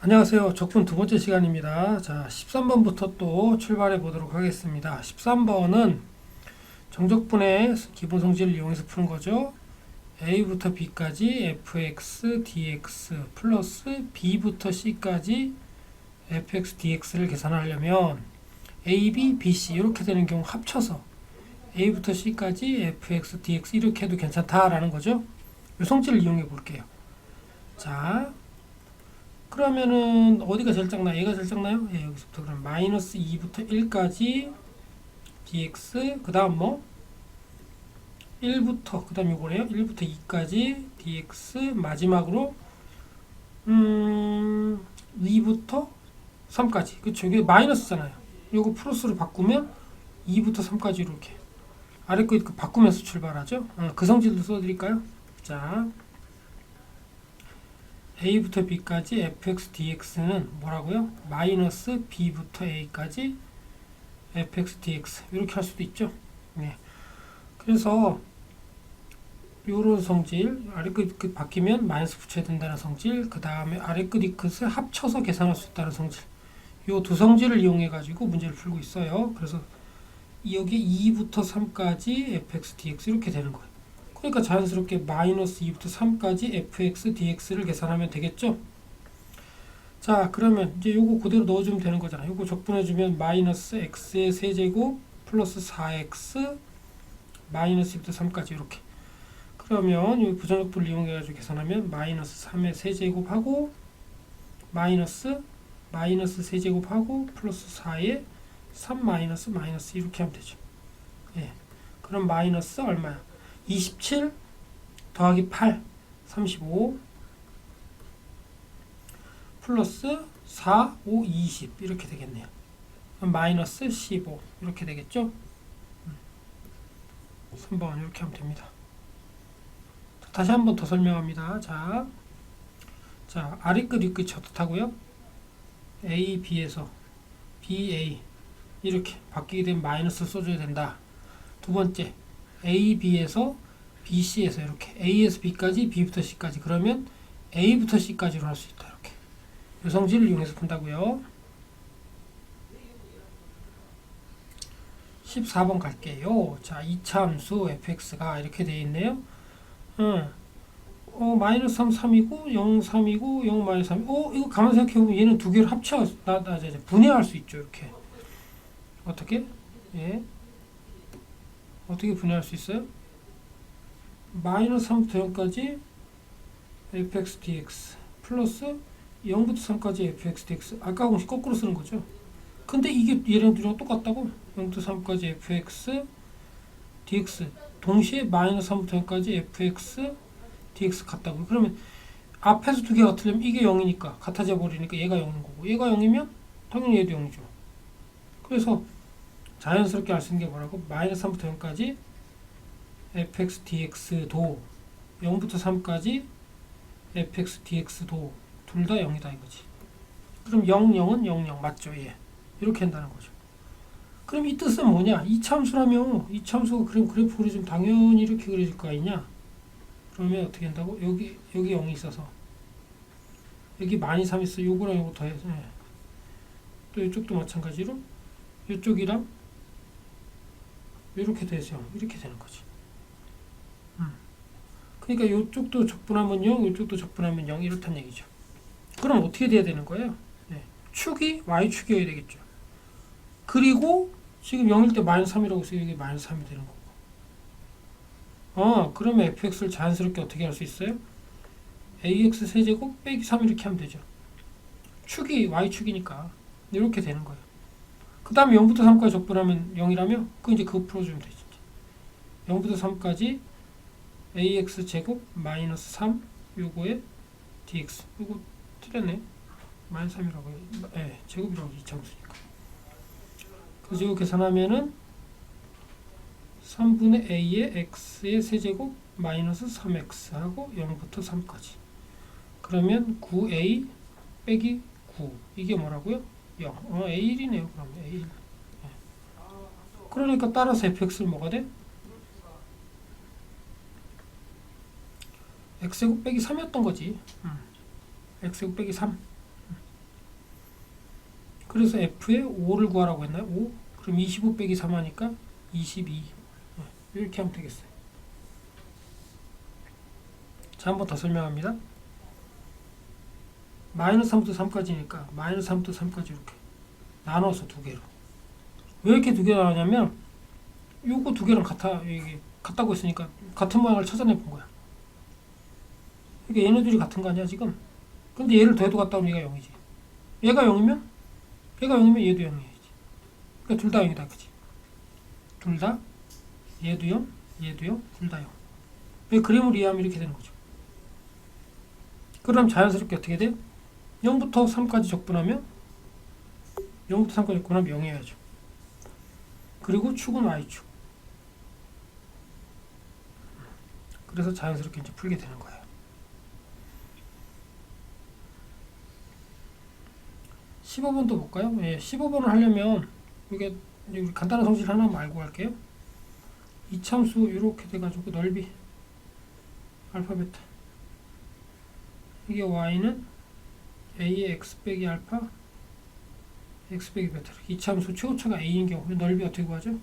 안녕하세요. 적분 두 번째 시간입니다. 자, 13번부터 또 출발해 보도록 하겠습니다. 13번은 정적분의 기본 성질을 이용해서 푸는 거죠. a부터 b까지 fx dx 플러스 b부터 c까지 fx dx를 계산하려면 a, b, b, c 이렇게 되는 경우 합쳐서 a부터 c까지 fx dx 이렇게 해도 괜찮다라는 거죠. 이 성질을 이용해 볼게요. 자, 그러면은 어디가 제일 작나요? 얘가 제일 작나요? 예, 여기서부터 그럼 마이너스 2부터 1까지 dx 그 다음 뭐 1부터 그 다음 요거래요. 1부터 2까지 dx 마지막으로 2부터 3까지 그쵸? 이게 마이너스잖아요. 요거 플러스로 바꾸면 2부터 3까지 이렇게 아래 거 바꾸면서 출발하죠. 그 성질도 써드릴까요? 자, a부터 b까지 fx dx는 뭐라고요? 마이너스 b부터 a까지 fx dx 이렇게 할 수도 있죠. 네. 그래서 요런 성질 아래 끝 바뀌면 마이너스 붙여야 된다는 성질, 그 다음에 아래 끝 이 끝을 합쳐서 계산할 수 있다는 성질, 요 두 성질을 이용해 가지고 문제를 풀고 있어요. 그래서 여기 2부터 3까지 fx dx 이렇게 되는 거예요. 그러니까 자연스럽게 마이너스 2부터 3까지 fx dx를 계산하면 되겠죠. 자, 그러면 이제 요거 그대로 넣어주면 되는 거잖아요. 요거 적분해주면 마이너스 x의 세제곱 플러스 4x 마이너스 2부터 3까지 이렇게. 그러면 이 부정적분을 이용해가지고 계산하면 마이너스 3의 세제곱하고 마이너스 세제곱하고 플러스 4의 3 마이너스 이렇게 하면 되죠. 예. 그럼 마이너스 얼마야? 27 더하기 8 35 플러스 4 5 20 이렇게 되겠네요. 그럼 마이너스 15 이렇게 되겠죠. 3번 이렇게 하면 됩니다. 다시 한 번 더 설명합니다. 자, 아래 끝 위 끝이 어떻다고요? A, B에서 B, A 이렇게 바뀌게 되면 마이너스를 써줘야 된다. 두 번째 A, B에서 B, C에서 이렇게 A에서 B까지 B부터 C까지 그러면 A부터 C까지로 할 수 있다. 이렇게 이 성질을 이용해서 푼다고요. 14번 갈게요. 자, 이차함수 fx가 이렇게 되어 있네요. 마이너스 3, 3이고 0, 3이고 0, 마이너스 3. 이거 가만 생각해보면 얘는 두 개를 합쳐 분해할 수 있죠. 이렇게 어떻게? 예. 어떻게 분해할 수 있어요? 마이너스 3부터 0까지 fx dx 플러스 0부터 3까지 fx dx 아까 공식 거꾸로 쓰는 거죠. 근데 이게 얘랑 둘이랑 똑같다고? 0부터 3까지 fx dx 동시에 마이너스 3부터 0까지 fx dx 같다고. 그러면 앞에서 두 개가 같으려면 이게 0이니까 같아져 버리니까 얘가 0인 거고 얘가 0이면 당연히 얘도 0이죠. 그래서 자연스럽게 알 수 있는 게 뭐라고? 마이너스 3부터 0까지 fx dx도 0부터 3까지 fx dx도 둘 다 0이다 이거지. 그럼 0, 0은 0, 0 맞죠? 예. 이렇게 한다는 거죠. 그럼 이 뜻은 뭐냐? 이차함수라며 이차함수가 그럼 그래프 그려주면 당연히 이렇게 그려질 거 아니냐? 그러면 어떻게 한다고? 여기 0이 있어서 여기 마이너스 3 있어. 요거랑 요거 더해서 예. 또 이쪽도 마찬가지로 이쪽이랑 이렇게 돼서 0 이렇게 되는 거지. 그러니까 이쪽도 적분하면 0, 이쪽도 적분하면 0 이렇다는 얘기죠. 그럼 어떻게 돼야 되는 거예요? 네. 축이 y축이어야 되겠죠. 그리고 지금 0일 때 마이너스 3이라고 해서 여기 마이너스 3이 되는 거고. 그러면 fx를 자연스럽게 어떻게 할 수 있어요? ax 세제곱 빼기 3 이렇게 하면 되죠. 축이 y축이니까 이렇게 되는 거예요. 그 다음에 0부터 3까지 적분하면 0이라며? 이제 그거 풀어주면 되지. 0부터 3까지 ax 제곱 마이너스 3 요거에 dx 요거 틀렸네. 마이너스 3이라고 예, 제곱이라고 이차함수니까. 그래서 이거 계산하면은 3분의 a의 x의 세제곱 마이너스 3x 하고 0부터 3까지 그러면 9a 빼기 9 이게 뭐라고요? 0. a1이네요. 그러면 a1 예. 그러니까 따라서 fx를 뭐가 돼? x제곱 빼기 3이었던 거지. x제곱 빼기 3 그래서 F에 5를 구하라고 했나요? 5? 그럼 25 빼기 3 하니까 22. 이렇게 하면 되겠어요. 자, 한 번 더 설명합니다. 마이너스 3부터 3까지니까 마이너스 3부터 3까지 이렇게 나눠서 두 개로. 왜 이렇게 두 개 나누냐면 요거 두 개랑 같다고 했으니까 같은 모양을 찾아내 본 거야. 이게 얘네들이 같은 거 아니야 지금? 근데 얘를 더해도 같다면 얘가 0이지. 얘가 0이면 얘도 0이야지. 그러니까 둘 다 0이다, 그치? 둘 다 얘도 0, 얘도 0, 둘 다 0. 왜 그림을 이해하면 이렇게 되는 거죠. 그럼 자연스럽게 어떻게 돼? 0부터 3까지 적분하면 0부터 3까지 적분하면 0이어야죠. 그리고 축은 y축. 그래서 자연스럽게 이제 풀게 되는 거예요. 15번도 볼까요? 예, 15번을 하려면 이게 간단한 성질 하나만 알고 갈게요. 이참수 이렇게 돼가지고 넓이 알파 베타, 이게 y는 a의 x 빼기 알파 x 빼기 베타. 이참수 최고차가 a인 경우 넓이 어떻게 구하죠?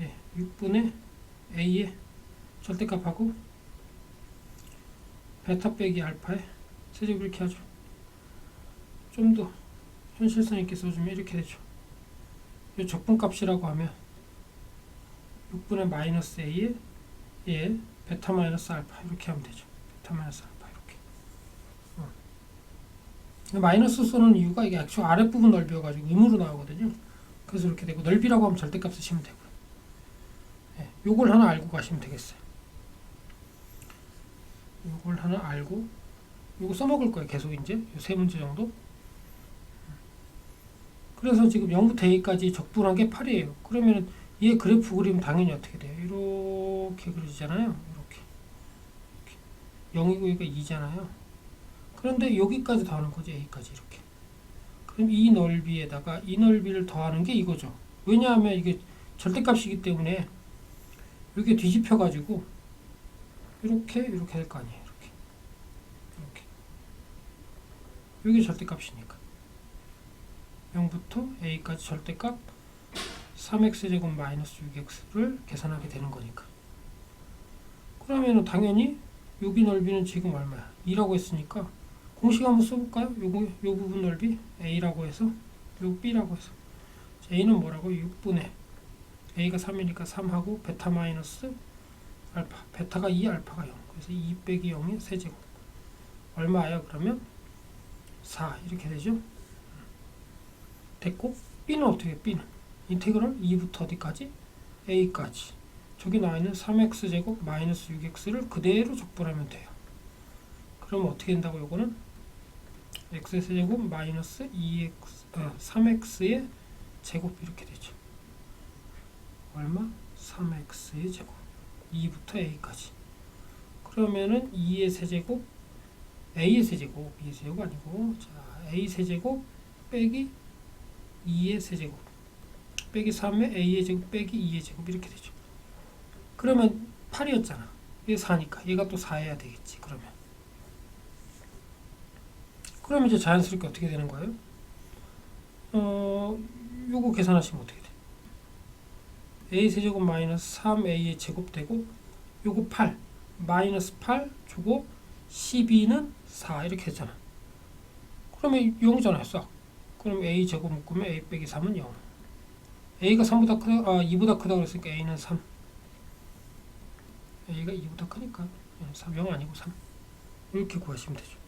예, 6분의 a의 절대값하고 베타 빼기 알파의 세제곱 이렇게 하죠. 좀 더 현실성 있게 써주면 이렇게 되죠. 이 적분값이라고 하면 6분의 마이너스 a에 베타 마이너스 알파 이렇게 하면 되죠. 베타 마이너스 알파 이렇게. 마이너스 쏘는 이유가 이게 액수 아랫부분 넓이여가지고 음으로 나오거든요. 그래서 이렇게 되고, 넓이라고 하면 절대값 쓰시면 되고요. 예, 요걸 하나 알고 가시면 되겠어요. 요걸 하나 알고 요거 써먹을 거예요. 계속 이제 요 세 문제 정도. 그래서 지금 0부터 a까지 적분한 게 8이에요. 그러면 얘 그래프 그리면 당연히 어떻게 돼요? 이렇게 그려지잖아요. 이렇게 0이고 얘가 2잖아요. 그런데 여기까지 더하는 거죠. a까지 이렇게. 그럼 이 넓이에다가 이 넓이를 더하는 게 이거죠. 왜냐하면 이게 절대값이기 때문에 이렇게 뒤집혀 가지고 이렇게 될 거 아니에요. 이렇게 이게 절대값이니까 0부터 a까지 절대값 3x제곱 마이너스 6x를 계산하게 되는 거니까. 그러면은 당연히 여기 넓이는 지금 얼마야? 2라고 했으니까 공식 한번 써볼까요? 요 부분 넓이 a라고 해서 요 b라고 해서 a는 뭐라고? 6분의 a가 3이니까 3하고 베타 마이너스 알파, 베타가 2, 알파가 0. 그래서 2 빼기 0의 세제곱 얼마예요? 그러면 4 이렇게 되죠. 됐고, b는 어떻게 해요? b는 인테그럴 2부터 어디까지? a까지. 저기 나와 있는 3x제곱 마이너스 6x를 그대로 적분하면 돼요. 그럼 어떻게 된다고? 요거는 x의 세제곱 마이너스 3x의 제곱 이렇게 되죠. 얼마? 3x의 제곱 2부터 a까지. 그러면은 2의 세제곱 a의 세제곱, b의 세제곱 아니고, 자, a 세제곱 빼기 2의 세제곱 빼기 3의 a의 제곱 빼기 2의 제곱 이렇게 되죠. 그러면 8이었잖아. 얘 4니까 얘가 또 4해야 되겠지. 그러면 이제 자연스럽게 어떻게 되는 거예요? 요거 계산하시면 어떻게 돼? a 세제곱 마이너스 3a의 제곱 되고, 요거 8 마이너스 8 주고 12는 4 이렇게 했잖아. 그러면 0이잖아요. 싹. 그럼 a 제곱 묶으면 a 빼기 3은 0. a가 3보다 크다, 2보다 크다 그랬으니까 a는 3. a가 2보다 크니까 3, 0 아니고 3. 이렇게 구하시면 되죠.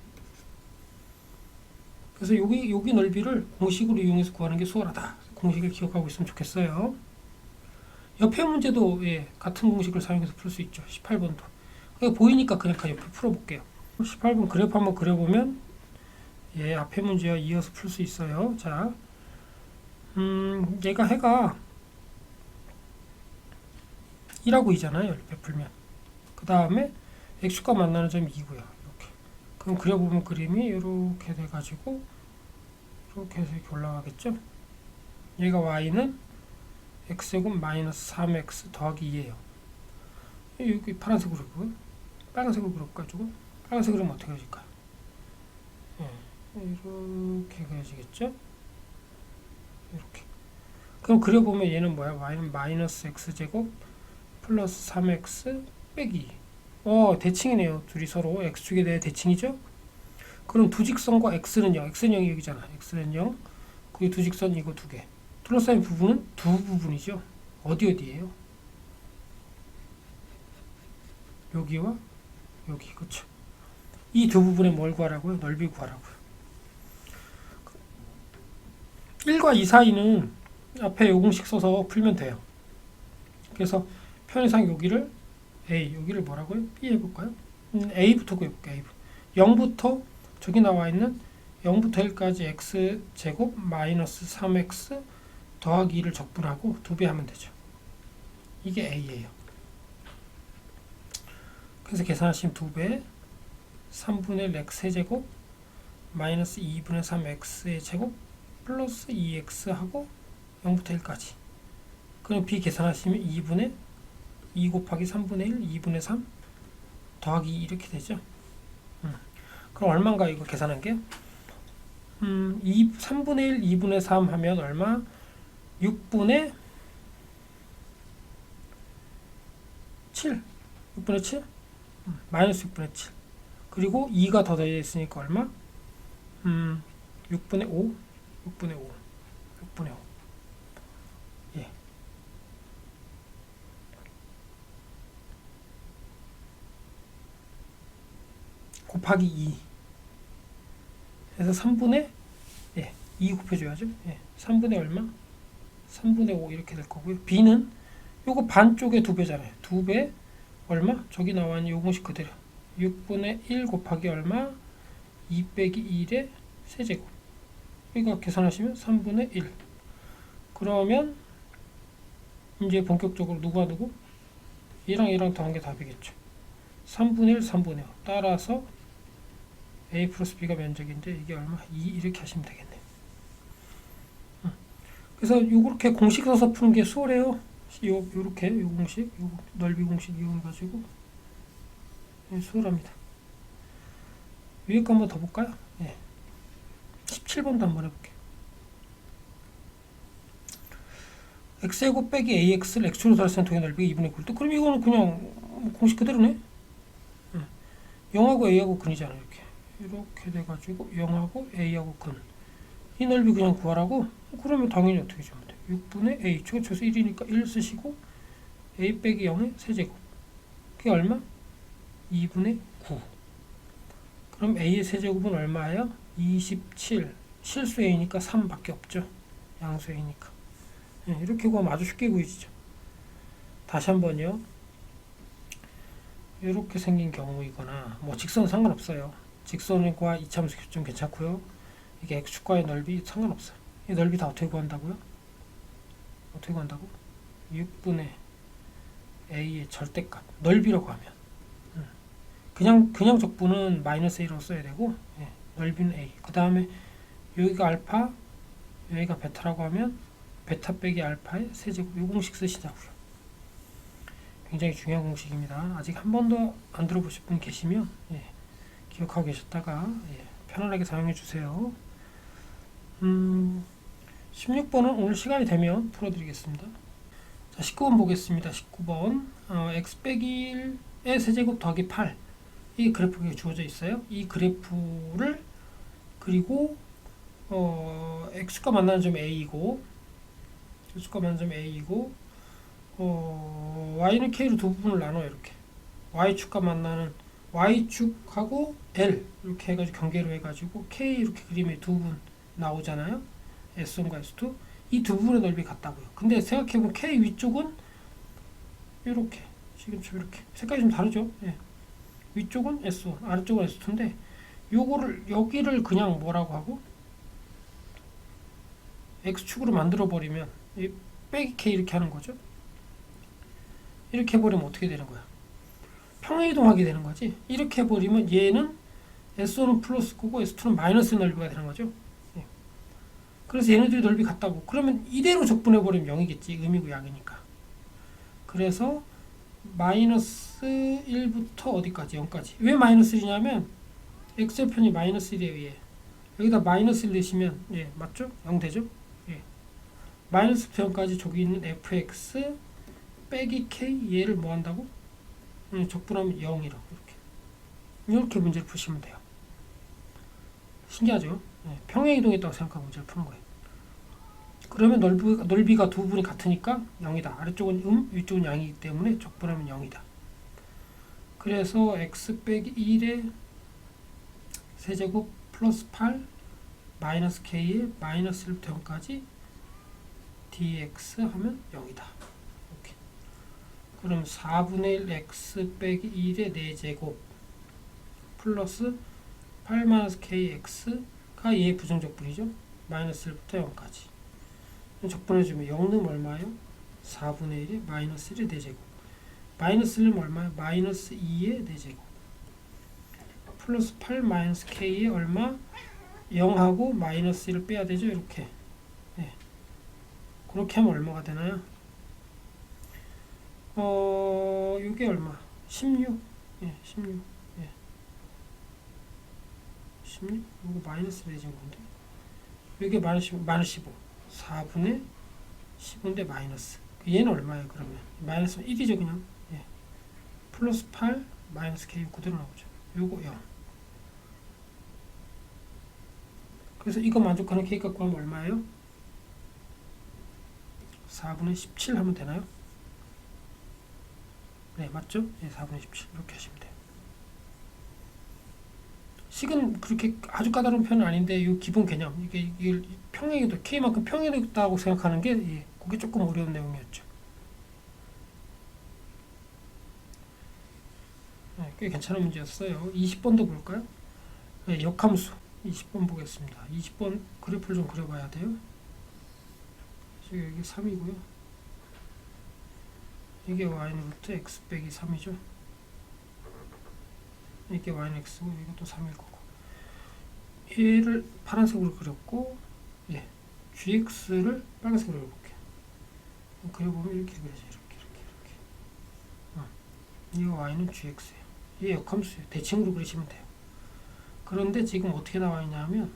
그래서 여기 넓이를 공식으로 이용해서 구하는 게 수월하다. 공식을 기억하고 있으면 좋겠어요. 옆에 문제도 같은 공식을 사용해서 풀 수 있죠. 18번도. 보이니까 그냥 옆에 풀어볼게요. 18번 그래프 한번 그려보면 앞에 문제와 이어서 풀 수 있어요. 자, 얘가 해가 1하고 2잖아요. 이렇게 풀면. 그 다음에 x축과 만나는 점이 2고요. 이렇게. 그럼 그려보면 그림이 이렇게 돼가지고 이렇게 해서 이렇게 올라가겠죠. 얘가 y는 x제곱 마이너스 3x 더하기 2예요. 여기 파란색으로 그리고요. 빨간색으로 그려가지고 빨간색 그리면 어떻게 그려질까요? 이렇게 그려지겠죠. 이렇게. 그럼 그려보면 얘는 뭐야? 마이너스 x제곱 플러스 3x 빼기 2. 대칭이네요. 둘이 서로 x축에 대해 대칭이죠? 그럼 두 직선과 x는 0, x는 0이 여기잖아. x는 0, 그리고 두 직선 이거 두 개. 둘러싸인 부분은 두 부분이죠. 어디예요? 여기와 여기, 그쵸? 이 두 부분에 뭘 구하라고요? 넓이 구하라고요. 1과 2 사이는 앞에 요 공식 써서 풀면 돼요. 그래서 편의상 여기를 A, 여기를 뭐라고요? B 해볼까요? A부터 구해볼게요. A부터. 0부터 저기 나와 있는 0부터 1까지 x제곱 마이너스 3x 더하기 2를 적분하고 2배 하면 되죠. 이게 A예요. 그래서 계산하시면 2배 3분의 1 x제곱 마이너스 2분의 3 x의 제곱 플러스 2x 하고 0부터 1까지. 그럼 B 계산하시면 2분의 2 곱하기 3분의 1, 2분의 3 더하기 2 이렇게 되죠. 그럼 얼마인가 이거 계산한 게? 3분의 1, 2분의 3 하면 얼마? 6분의 7. 6분의 7? 마이너스 6분의 7. 그리고 2가 더 되어 있으니까 얼마? 6분의 5. 6분의 5. 6분의 5. 예. 곱하기 2. 그래서 3분의 2 곱해줘야죠. 3분의 얼마? 3분의 5 이렇게 될 거고요. B는 요거 반쪽에 2배잖아요. 2배 얼마? 저기 나와 있는 요 공식 그대로. 6분의 1 곱하기 얼마? 2 빼기 1의 세제곱. 이거 계산하시면 3분의 1. 그러면 이제 본격적으로 누가 누구? 얘랑 얘랑 더한 게 답이겠죠. 3분의 1, 3분의 5. 따라서 A 플러스 B가 면적인데 이게 얼마? 2 이렇게 하시면 되겠네요. 그래서 요렇게 공식 써서 푸는 게 수월해요. 요렇게 요 공식, 요 넓이 공식 이용해가지고 수월합니다. 위에 거 한번 더 볼까요? 17번도 한번 해볼게요. x제곱 빼기 ax를 x축으로 더했을 때 통의 넓이가 2분의 9. 그럼 이거는 그냥 공식 그대로네. 0하고 a하고 근이잖아요. 이렇게 돼가지고 0하고 a하고 근. 이 넓이 그냥 구하라고? 그러면 당연히 어떻게 주면 돼? 6분의 a. 최소 1이니까 1 쓰시고 a 빼기 0의 세제곱. 그게 얼마? 2분의 9. 그럼 a의 세제곱은 얼마예요? 27. 실수 a니까 3밖에 없죠. 양수 a니까. 이렇게 구하면 아주 쉽게 구해지죠. 다시 한번요. 이렇게 생긴 경우이거나 뭐 직선은 상관없어요. 직선과 이차함수 좀 괜찮고요. 이게 x축과의 넓이 상관없어요. 이 넓이 다 어떻게 구한다고요? 어떻게 구한다고? 6분의 a의 절대값. 넓이라고 하면 그냥 적분은 마이너스 a라고 써야 되고 넓이는 a. 그 다음에 여기가 알파, 여기가 베타라고 하면 베타 빼기 알파의 세제곱. 이 공식 쓰시자고요. 굉장히 중요한 공식입니다. 아직 한 번도 안 들어보실 분 계시면 기억하고 계셨다가 편안하게 사용해 주세요. 16번은 오늘 시간이 되면 풀어드리겠습니다. 자, 19번 보겠습니다. 19번 x 빼기 1의 세제곱 더하기 8. 이 그래프가 주어져 있어요. 이 그래프를 그리고 x가 만나는 점 a이고 x가 만나는 점 a이고 y는 k로 두 부분을 나눠요. 이렇게 y축과 만나는 y축하고 l 이렇게 해가지고 경계로 해가지고 k 이렇게 그림에 두 부분 나오잖아요. S1과 S2 이 두 부분의 넓이 같다고요. 근데 생각해보면 k 위쪽은 이렇게 지금처럼 이렇게 색깔이 좀 다르죠. 위쪽은 S1 아래쪽은 S2인데 요거를 여기를 그냥 뭐라고 하고 x축으로 만들어 버리면 빼기 k 이렇게 하는 거죠. 이렇게 해버리면 어떻게 되는 거야? 평행이동하게 되는 거지. 이렇게 해버리면 얘는 S1은 플러스 거고 S2는 마이너스 넓이가 되는 거죠. 그래서 얘네들이 넓이 같다고. 그러면 이대로 적분해버리면 0이겠지. 의미고 양이니까. 그래서 마이너스 1부터 어디까지? 0까지. 왜 마이너스 1이냐면 x절편이 마이너스 1에 의해 여기다 마이너스 1 내시면 맞죠? 0 되죠? 마이너스부터 0까지 저기 있는 fx 빼기 k 얘를 뭐 한다고? 적분하면 0이라고 이렇게 문제를 푸시면 돼요. 신기하죠? 평행이동했다고 생각하고 문제를 푸는 거예요. 그러면 넓이가 두 분이 같으니까 0이다. 아래쪽은 위쪽은 양이기 때문에 적분하면 0이다. 그래서 x 빼기 1의 세제곱 플러스 8 마이너스 k의 마이너스 1부터 0까지 dx 하면 0이다. 이렇게. 그럼 4분의 1 x 빼기 1의 4제곱 플러스 8 마이너스 kx가 얘의 부정적분이죠. 마이너스 1부터 0까지. 적분해주면 0는 얼마예요? 4분의 1에 마이너스 1의 4제곱. 마이너스 1은 얼마예요? 마이너스 2의 4제곱. 플러스 8 마이너스 k에 얼마? 0하고 마이너스 1을 빼야 되죠. 이렇게. 그렇게 하면 얼마가 되나요? 이게 얼마? 16. 16. 16? 이거 마이너스 4제곱인데. 이게 마이너스 15. 4분의 15인데 마이너스. 얘는 얼마예요, 그러면? 마이너스 1이죠, 그냥. 플러스 8, 마이너스 k 그대로 나오죠. 요거 0. 그래서 이거 만족하는 k 값 구하면 얼마예요? 4분의 17 하면 되나요? 네, 맞죠? 4분의 17. 이렇게 하시면 돼요. 식은 그렇게 아주 까다로운 편은 아닌데 이 기본 개념 이게 평행이동 k만큼 평행이동다고 생각하는 게 그게 조금 어려운 내용이었죠. 꽤 괜찮은 문제였어요. 20번도 볼까요? 역함수 20번 보겠습니다. 20번 그래프를 좀 그려봐야 돼요. 지금 여기 3이고요. 이게 y는 루트 x 빼기 3이죠. 이게 y는 x고 이것도 3일 거고. 얘를 파란색으로 그렸고 gx를 빨간색으로 그려볼게요. 그려보면 이렇게 그려져. 이렇게. 이거 y는 gx예요. 이게 역함수예요. 대칭으로 그리시면 돼요. 그런데 지금 어떻게 나와 있냐면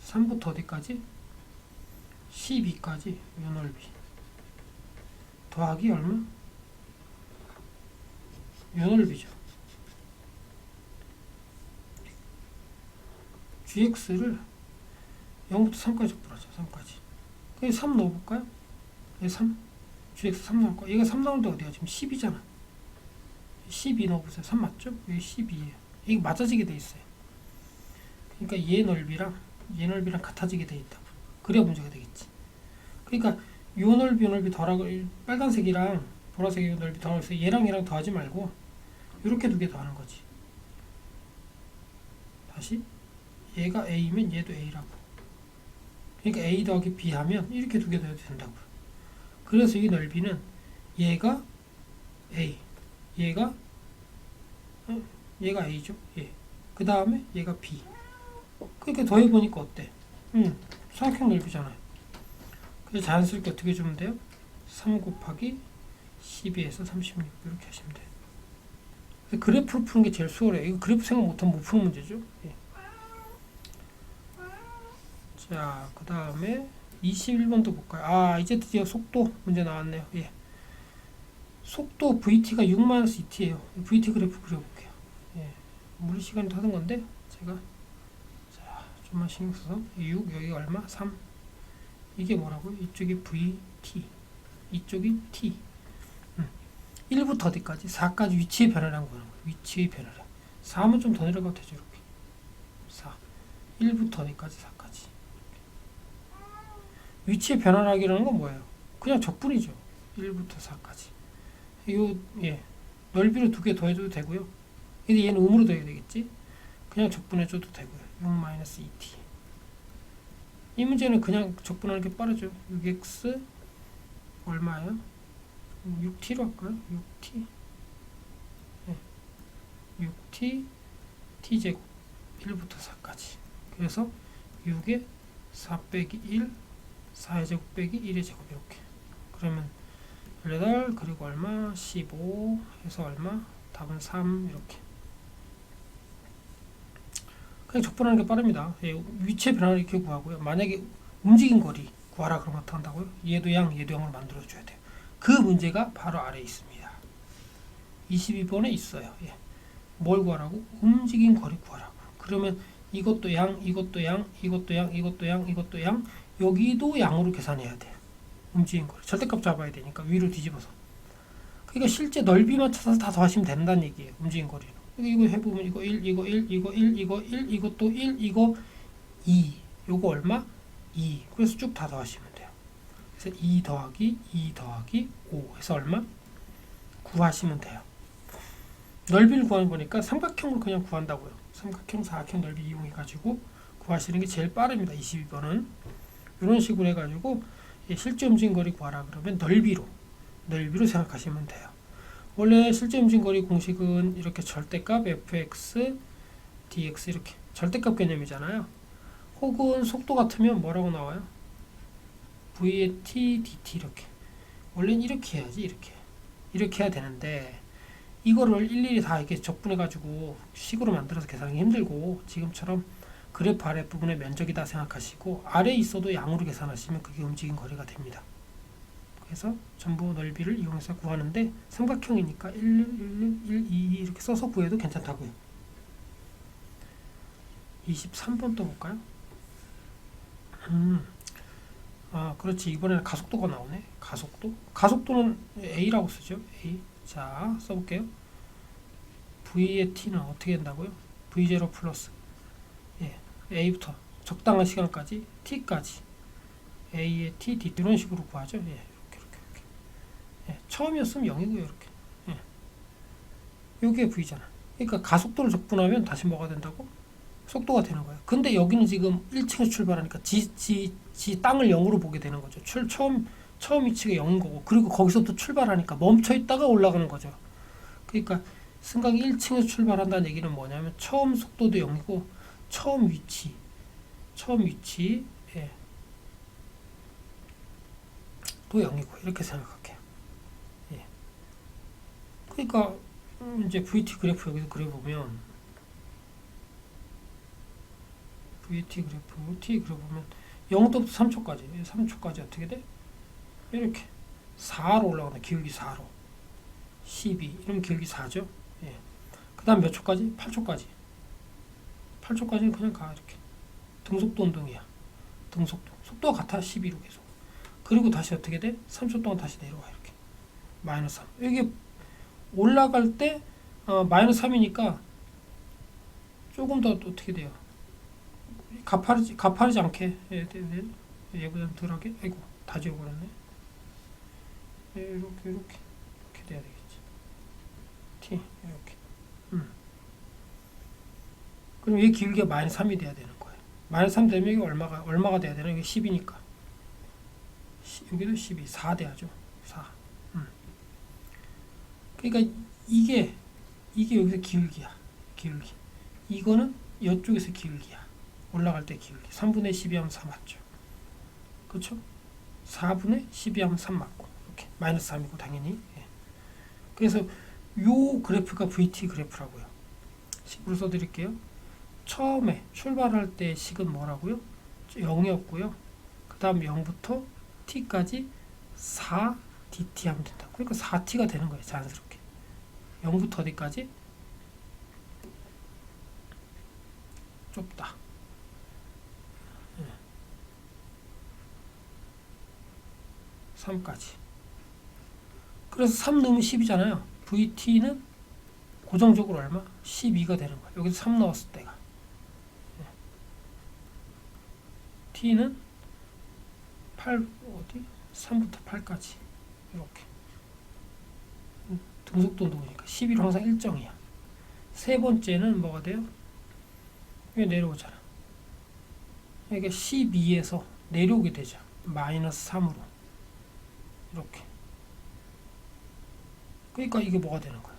3부터 어디까지? 12까지 요 넓이 더하기 얼마? 요 넓이죠. gx를 0부터 3까지 적분하죠. 3까지. 그럼 3 넣어볼까요? 3? gx 3 나올 거야. 얘가 3 나오는데 어디야? 지금 10이잖아. 12 넣어보세요. 3 맞죠? 여기 12예요. 이게 맞아지게 돼 있어요. 그러니까 얘 넓이랑 같아지게 돼 있다고. 그래야 문제가 되겠지. 그러니까 요 넓이 더하고 빨간색이랑 보라색의 넓이 더하고 얘랑 더하지 말고 이렇게 두 개 더하는 거지. 다시 얘가 A면 얘도 A라고. 그러니까 A 더하기 B 하면 이렇게 두 개 더해도 된다고요. 그래서 이 넓이는 얘가 A, 얘가 A죠. 그 다음에 얘가 B. 그러니까 더해보니까 어때? 삼각형 넓이잖아요. 그래서 자연스럽게 어떻게 주면 돼요? 3 곱하기 12에서 36 이렇게 하시면 돼요. 그래프로 푸는 게 제일 수월해요. 이거 그래프 생각 못하면 못 푸는 문제죠. 자, 그 다음에 21번도 볼까요? 이제 드디어 속도 문제 나왔네요. 속도 VT가 6-ET예요. VT 그래프 그려볼게요. 물리 시간이 하던 건데 제가 좀만 신경 써서 6 여기 얼마? 3 이게 뭐라고요? 이쪽이 VT 이쪽이 T 1부터 어디까지? 4까지 위치의 변화량 보는 거예요. 위치의 변화량 4하면 좀 더 내려가도 되죠. 이렇게 4 1부터 어디까지? 4까지 위치의 변화량이라는 건 뭐예요? 그냥 적분이죠. 1부터 4까지 넓이로 두 개 더해줘도 되고요. 근데 얘는 음으로 더해야 되겠지? 그냥 적분해줘도 되고요. 6-ET 이 문제는 그냥 적분하는 게 빠르죠. 6x 얼마예요? 6t로 할까요? 6t 6t t제곱 1부터 4까지 그래서 6에 4 빼기 1 4의 제곱 빼기 1의 제곱 이렇게 그러면 18 그리고 얼마? 15 해서 얼마? 답은 3 이렇게 그냥 적분하는 게 빠릅니다. 위치의 변화를 이렇게 구하고요. 만약에 움직인 거리 구하라 그러면 어떻게 한다고요? 얘도 얘도 양으로 만들어줘야 돼요. 그 문제가 바로 아래에 있습니다. 22번에 있어요. 예. 뭘 구하라고? 움직인 거리 구하라고. 그러면 이것도 양, 이것도 양, 이것도 양, 이것도 양, 이것도 양, 여기도 양으로 계산해야 돼요. 움직인 거리. 절대값 잡아야 되니까 위로 뒤집어서. 그러니까 실제 넓이만 찾아서 다 더하시면 된다는 얘기예요. 움직인 거리는. 이거 해보면 이거 1, 이거 1, 이거 1, 이거 1, 이것도 1, 이거 2. 요거 얼마? 2. 그래서 쭉 다 더하시면 돼요. 그래서 2 더하기 2 더하기 5 해서 얼마? 9 하시면 돼요. 넓이를 구하는 거니까 삼각형을 그냥 구한다고요. 삼각형, 사각형 넓이 이용해가지고 구하시는 게 제일 빠릅니다. 22번은. 이런 식으로 해가지고 실제 움직인 거리 구하라 그러면 넓이로 생각하시면 돼요. 원래 실제 움직인 거리 공식은 이렇게 절대값 fx, dx 이렇게 절대값 개념이잖아요. 혹은 속도 같으면 뭐라고 나와요? v의 t, dt 이렇게. 원래는 이렇게 해야지 이렇게 해야 되는데 이거를 일일이 다 이렇게 적분해가지고 식으로 만들어서 계산하기 힘들고 지금처럼 그래프 아랫부분의 면적이다 생각하시고 아래에 있어도 양으로 계산하시면 그게 움직인 거리가 됩니다. 그래서 전부 넓이를 이용해서 구하는데 삼각형이니까 1, 1, 1, 2 이렇게 써서 구해도 괜찮다고요. 23번 또 볼까요? 그렇지. 이번에는 가속도가 나오네. 가속도는 A라고 쓰죠. A. 자, 써볼게요. V의 T는 어떻게 된다고요? V0 플러스 A부터 적당한 시간까지 T까지 A의 T, D 이런 식으로 구하죠. 이렇게. 처음이었으면 0이고요. 이렇게. 여기에 V잖아. 그러니까 가속도를 적분하면 다시 뭐가 된다고? 속도가 되는 거예요. 근데 여기는 지금 1층에서 출발하니까 지 땅을 0으로 보게 되는 거죠. 처음 위치가 0인 거고 그리고 거기서부터 출발하니까 멈춰 있다가 올라가는 거죠. 그러니까 승강이 1층에서 출발한다는 얘기는 뭐냐면 처음 속도도 0이고 처음 위치 또 0이고 이렇게 생각할게요. 그러니까 이제 VT 그래프 여기서 그려보면 VT 그래프 T 그려보면 0부터 3초까지 어떻게 돼? 이렇게 4로 올라가네. 기울기 4로 12 이러면 기울기 4죠. 그 다음 몇 초까지? 8초까지는 그냥 가. 이렇게 등속도 운동이야. 속도가 같아. 12로 계속. 그리고 다시 어떻게 돼? 3초 동안 다시 내려와. 이렇게 마이너스 3. 이게 올라갈 때 마이너스 3이니까 조금 더 어떻게 돼요? 가파르지 않게 얘보다 덜하게. 아이고 다 지워버렸네. 이렇게 돼야 되겠지. T 이렇게. 그럼 이 기울기가 마이너스 3이 돼야 되는 거예요. 마이너스 3 되면 이게 얼마가 돼야 되나? 이게 10이니까. 여기도 12, 4 돼야죠. 4. 그러니까 이게 여기서 기울기. 이거는 이쪽에서 기울기야. 올라갈 때 기울기. 3분의 12 하면 4 맞죠? 그렇죠? 4분의 12 하면 3 맞고. 이렇게. 마이너스 3이고 당연히. 그래서 요 그래프가 VT 그래프라고요. 식으로 써드릴게요. 처음에 출발할 때 식은 뭐라고요? 0이었고요. 그 다음 0부터 t까지 4dt 하면 된다. 그러니까 4t가 되는 거예요. 자연스럽게. 0부터 어디까지? 좁다. 3까지. 그래서 3 넣으면 10이잖아요. VT는 고정적으로 얼마? 12가 되는 거예요. 여기서 3 넣었을 때가. T는 3부터 8까지. 이렇게. 등속도 운동이니까 11은 항상 일정이야. 세 번째는 뭐가 돼요? 이게 내려오잖아. 이게 12에서 내려오게 되죠. 마이너스 3으로. 이렇게. 그러니까 이게 뭐가 되는 거야?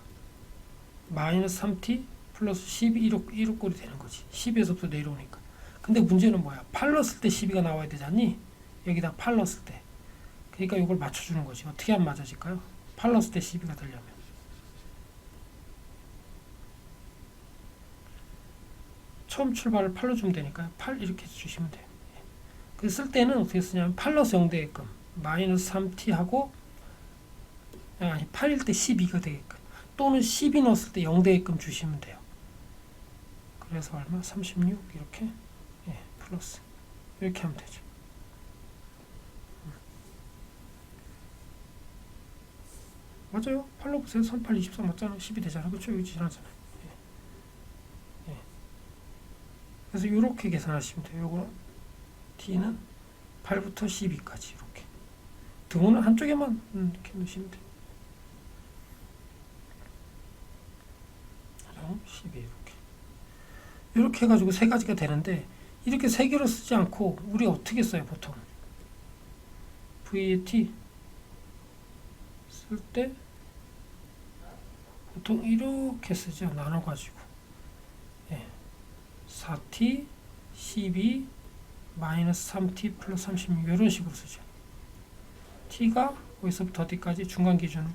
마이너스 3t 플러스 12 1억 꼴이 되는 거지. 10에서부터 내려오니까. 근데 문제는 뭐야? 8 넣었을 때 12가 나와야 되지 않니? 여기다 8 넣었을 때. 그러니까 이걸 맞춰주는 거지. 어떻게 하면 맞아질까요? 8 넣었을 때 12가 되려면. 처음 출발을 8로 주면 되니까 8 이렇게 해주시면 돼요. 그 쓸 때는 어떻게 쓰냐면 8 넣어서 0 되게끔 마이너스 3t 하고, 아니 8일 때 12가 되게끔, 또는 12 넣었을 때 0 되게끔 주시면 돼요. 그래서 얼마? 36 이렇게, 예, 플러스 이렇게 하면 되죠. 맞아요. 8로 보세요. 38, 24 맞잖아. 10이 되잖아. 그렇죠? 여기 지나잖아. 예. 예. 그래서 이렇게 계산하시면 돼요. 요거 t는 8부터 12까지 이렇게. 등호는 한쪽에만 이렇게 넣으시면 돼요. 12 이렇게. 이렇게 해가지고 세 가지가 되는데, 이렇게 세 개로 쓰지 않고 우리 어떻게 써요 보통? VAT 쓸 때 보통 이렇게 쓰죠. 나눠가지고, 예. 4t 12 마이너스 3t 플러스 36 이런 식으로 쓰죠. t가 어디서부터 어디까지 중간 기준으로,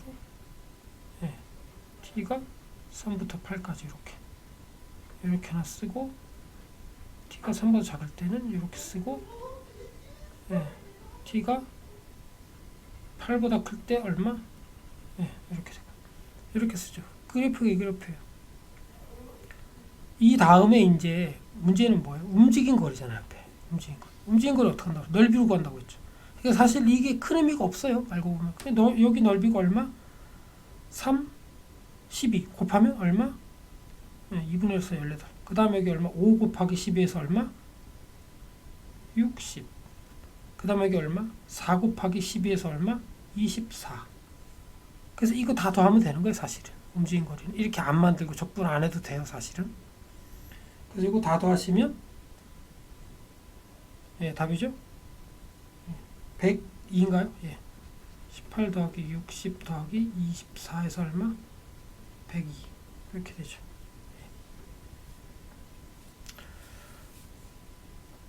예. t가 3부터 8까지 이렇게 하나 쓰고, t가 3보다 작을 때는 이렇게 쓰고, 예. t가 8보다 클 때 얼마? 예. 이렇게 쓰죠. 그래프가 이 그래프예요. 이 다음에 이제 문제는 뭐예요? 움직인 거리잖아요. 앞에 움직인 거리. 움직인 거리 어떻게 한다고? 넓이로 구한다고 했죠. 그러니까 사실 이게 큰 의미가 없어요. 알고 보면. 근데 여기 넓이가 얼마? 3, 12 곱하면 얼마? 네, 2분의 1에서 18. 그 다음에 여기 얼마? 5 곱하기 12에서 얼마? 60. 그 다음에 여기 얼마? 4 곱하기 12에서 얼마? 24. 그래서 이거 다 더하면 되는 거예요. 사실은. 움직인 거리는. 이렇게 안 만들고 적분 안 해도 돼요. 사실은. 그래서 이거 다 더하시면, 예, 답이죠? 102인가요? 예. 18 더하기 60 더하기 24에서 얼마? 102. 이렇게 되죠.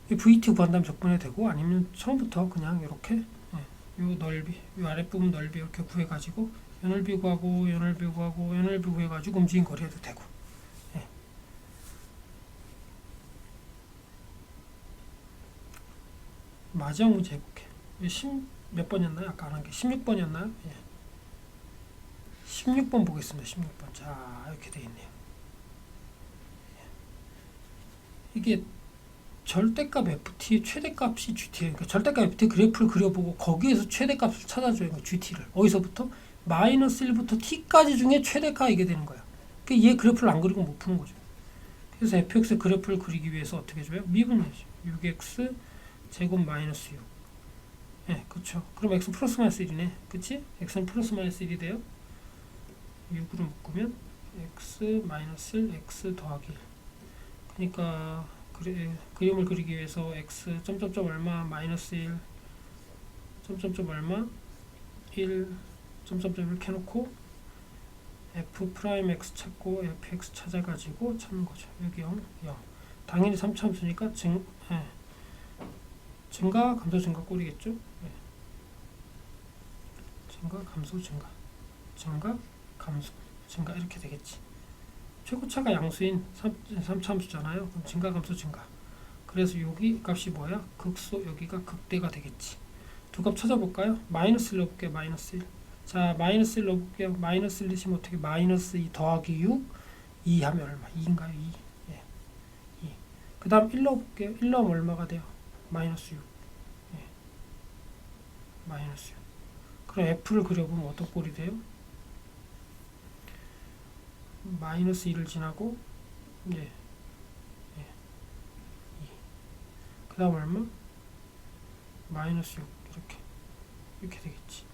이 VT 구한다면 적분해도 되고, 아니면 처음부터 그냥 이렇게, 예, 요 넓이, 요 아랫부분 넓이 이렇게 구해가지고, 요 넓이 구하고, 요 넓이 구하고, 요 넓이 구해가지고 움직인 거리 해도 되고. 예. 마지막 문제 해볼게요. 몇 번이었나요? 아까 안 한 게 16번이었나요? 예. 16번 보겠습니다. 16번. 자, 이렇게 되어 있네요. 예. 이게 절대값 ft의 최대값이 GT예요. 그러니까 절대값 ft 그래프를 그려보고 거기에서 최대값을 찾아줘요. 그러니까 GT를. 어디서부터? 마이너스 1부터 t까지 중에 최대가 이게 되는 거야. 그러니까 얘 그래프를 안 그리고 못 푸는 거죠. 그래서 fx 그래프를 그리기 위해서 어떻게 해줘요? 미분해야죠. 6x 제곱 마이너스 6. 예, 그쵸. 그럼 x 플러스 마이너스 1이네. 그치? x는 플러스 마이너스 1이 돼요. 6으로 묶으면 x 마이너스 1, x 더하기 1. 그러니까 그림을 그리기 위해서 x 점점점 얼마 마이너스 1 점점점 얼마 1 점점점 이렇게 해놓고 f 프라임 x 찾고 fx 찾아가지고 찾는 거죠. 여기 0, 0. 당연히 3차함수니까 증가, 감소, 증가 꼴이겠죠. 예. 증가, 감소, 증가. 증가, 감소, 증가 이렇게 되겠지. 최고차가 양수인 3차함수잖아요. 그럼 증가, 감소, 증가. 그래서 여기 값이 뭐야? 극소, 여기가 극대가 되겠지. 두 값 찾아볼까요? 마이너스 1 넣어볼게요. 마이너스 1. 자, 마이너스 1 넣어볼게요. 마이너스 1 넣으시면 어떻게? 마이너스 2 더하기 6. 2 하면 얼마? 2인가요? 2. 예. 2. 그 다음 1 넣어볼게요. 1 넣으면 얼마가 돼요? 마이너스 6. 예. 마이너스 6. 그럼 F를 그려보면 어떤 꼴이 돼요? 마이너스 2를 지나고, 예. 예. 2. 그 다음 얼마? 마이너스 6. 이렇게 되겠지.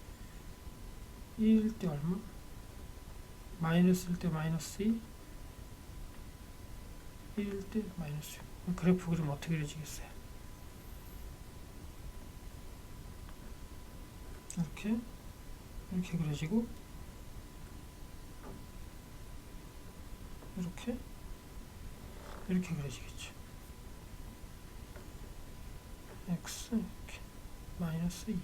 1일 때 얼마? 마이너스 1때 마이너스 2. 1일 때 마이너스 6. 그래프 그리면 어떻게 그려지겠어요? 이렇게 그려지고, 이렇게 그려지겠죠. x 이렇게 마이너스 2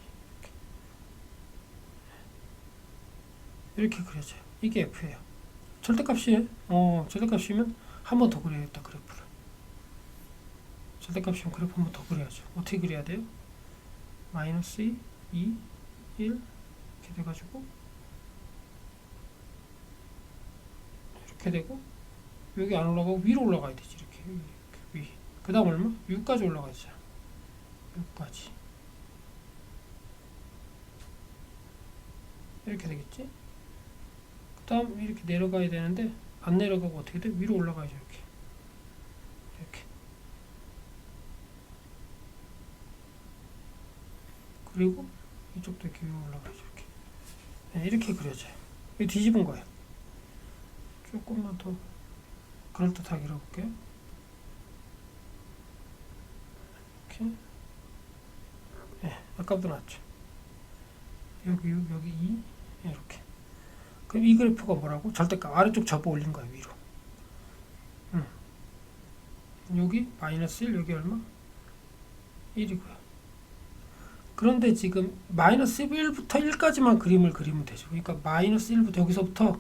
이렇게 그려져요. 이게 f예요. 절대값이에요. 절대값이면 한 번 더 그려야겠다. 그래프를. 절대값이면 그래프 한번 더 그려야죠. 어떻게 그려야 돼요? 마이너스 2, 2, 1 이렇게 돼가지고 이렇게 되고 여기 안 올라가고 위로 올라가야 되지. 이렇게 위. 그 다음 얼마? 6까지 올라가자. 6까지 이렇게 되겠지? 그 다음 이렇게 내려가야 되는데 안 내려가고 어떻게 돼? 위로 올라가야죠. 이렇게 그리고 이쪽도 이렇게 위로 올라가야죠. 이렇게 네, 이렇게 그려져요. 이거 뒤집은 거예요. 조금만 더 그럴듯하게 그려볼게요. 이렇게 네, 아까보다 낫죠. 여기 2 이렇게. 그럼 이 그래프가 뭐라고? 절대값 아래쪽 접어 올린 거야 위로. 여기 마이너스 1 여기 얼마? 1이고요. 그런데 지금 마이너스 1부터 1까지만 그림을 그리면 되죠. 그러니까 마이너스 1부터 여기서부터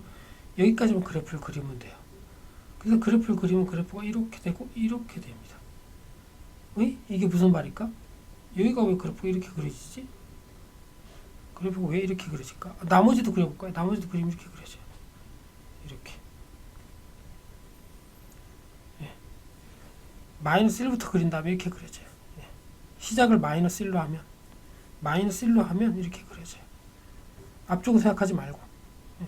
여기까지만 그래프를 그리면 돼요. 그래서 그래프를 그리면 그래프가 이렇게 되고 이렇게 됩니다. 왜? 이게 무슨 말일까? 여기가 왜 그래프가 이렇게 그려지지? 그래프가 왜 이렇게 그려질까? 나머지도 그려볼까요? 나머지도 그리면 이렇게 그려져요. 이렇게. 예. 마이너스 1부터 그린 다음에 이렇게 그려져요. 예. 시작을 마이너스 1로 하면 이렇게 그려져요. 앞쪽은 생각하지 말고. 예.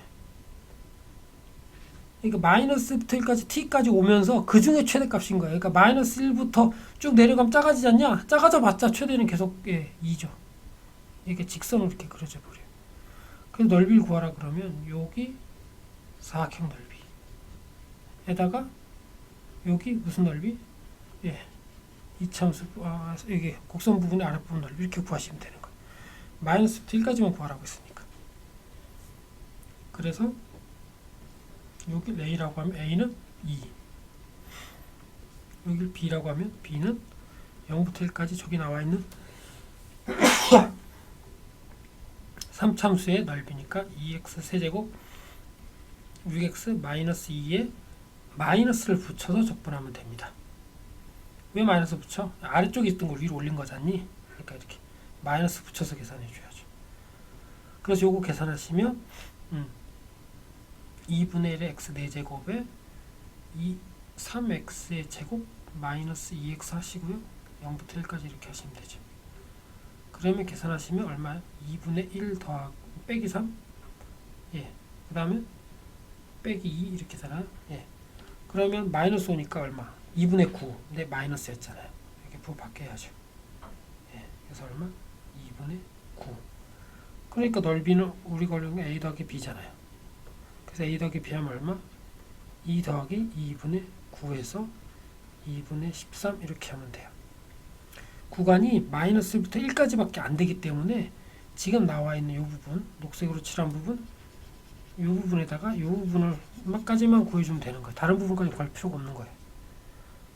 그러니까 마이너스부터 1까지 t까지 오면서 그 중에 최대값인 거예요. 그러니까 마이너스 1부터 쭉 내려가면 작아지지 않냐? 작아져 봤자 최대는 계속 2죠. 이게 직선으로 이렇게 그려져 버려요. 그래서 넓이를 구하라 그러면 여기 사각형 넓이에다가 여기 무슨 넓이? 이참수 이게 곡선 부분의 아랫부분 넓이 이렇게 구하시면 되는 거예요. 마이너스부터 1까지만 구하라고 했으니까. 그래서 여기 A라고 하면 A는 2, 여기 B라고 하면 B는 0부터 1까지 저기 나와 있는 3참수의 넓이니까 2x 세제곱 6x 마이너스 2에 마이너스를 붙여서 적분하면 됩니다. 왜 마이너스 붙여? 아래쪽에 있던 걸 위로 올린 거잖니? 그러니까 이렇게 마이너스 붙여서 계산해 줘야죠. 그래서 요거 계산하시면 2분의 1의 x 4제곱에 3x의 제곱 마이너스 2x 하시고요. 0부터 1까지 이렇게 하시면 되죠. 그러면 계산하시면 얼마요? 2분의 1 더하고 빼기 3? 그 다음에 빼기 2 이렇게 되나요? 그러면 마이너스 오니까 얼마? 2분의 9. 근데 마이너스였잖아요. 이렇게 부호 바뀌어야죠. 그래서 얼마? 2분의 9. 그러니까 넓이는 우리 걸린 게 a 더하기 b잖아요. 그래서 a 더하기 b 하면 얼마? 2 더하기 2분의 9에서 2분의 13 이렇게 하면 돼요. 구간이 마이너스부터 1까지밖에 안 되기 때문에 지금 나와 있는 이 부분, 녹색으로 칠한 부분, 이 부분에다가 이 부분을까지만 구해주면 되는 거예요. 다른 부분까지 구할 필요가 없는 거예요.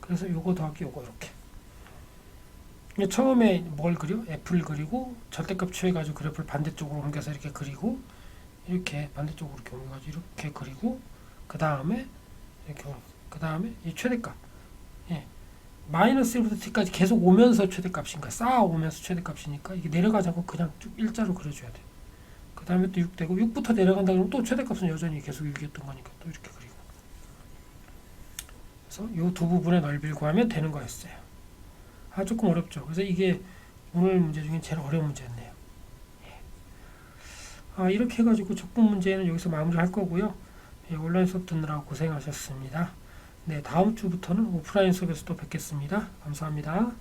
그래서 요거 더하기 요거 이렇게. 처음에 뭘 그려? F를 그리고 절대값 취해가지고 그래프를 반대쪽으로 옮겨서 이렇게 그리고 이렇게 반대쪽으로 이렇게 옮겨가지고 이렇게 그리고 그 다음에 이렇게 그 다음에 이 최대값 마이너스 1부터 t까지 계속 오면서 최대값인 거야. 쌓아오면서 최대값이니까 이게 내려가지 않고 그냥 쭉 일자로 그려줘야 돼. 그 다음에 또 6 되고 6부터 내려간다 그러면 또 최대값은 여전히 계속 6이었던 거니까 또 이렇게 그리고. 그래서 이 두 부분의 넓이를 구하면 되는 거였어요. 조금 어렵죠. 그래서 이게 오늘 문제 중에 제일 어려운 문제였네요. 이렇게 해가지고 적분 문제는 여기서 마무리할 거고요. 온라인 수업 듣느라고 고생하셨습니다. 다음 주부터는 오프라인 수업에서 또 뵙겠습니다. 감사합니다.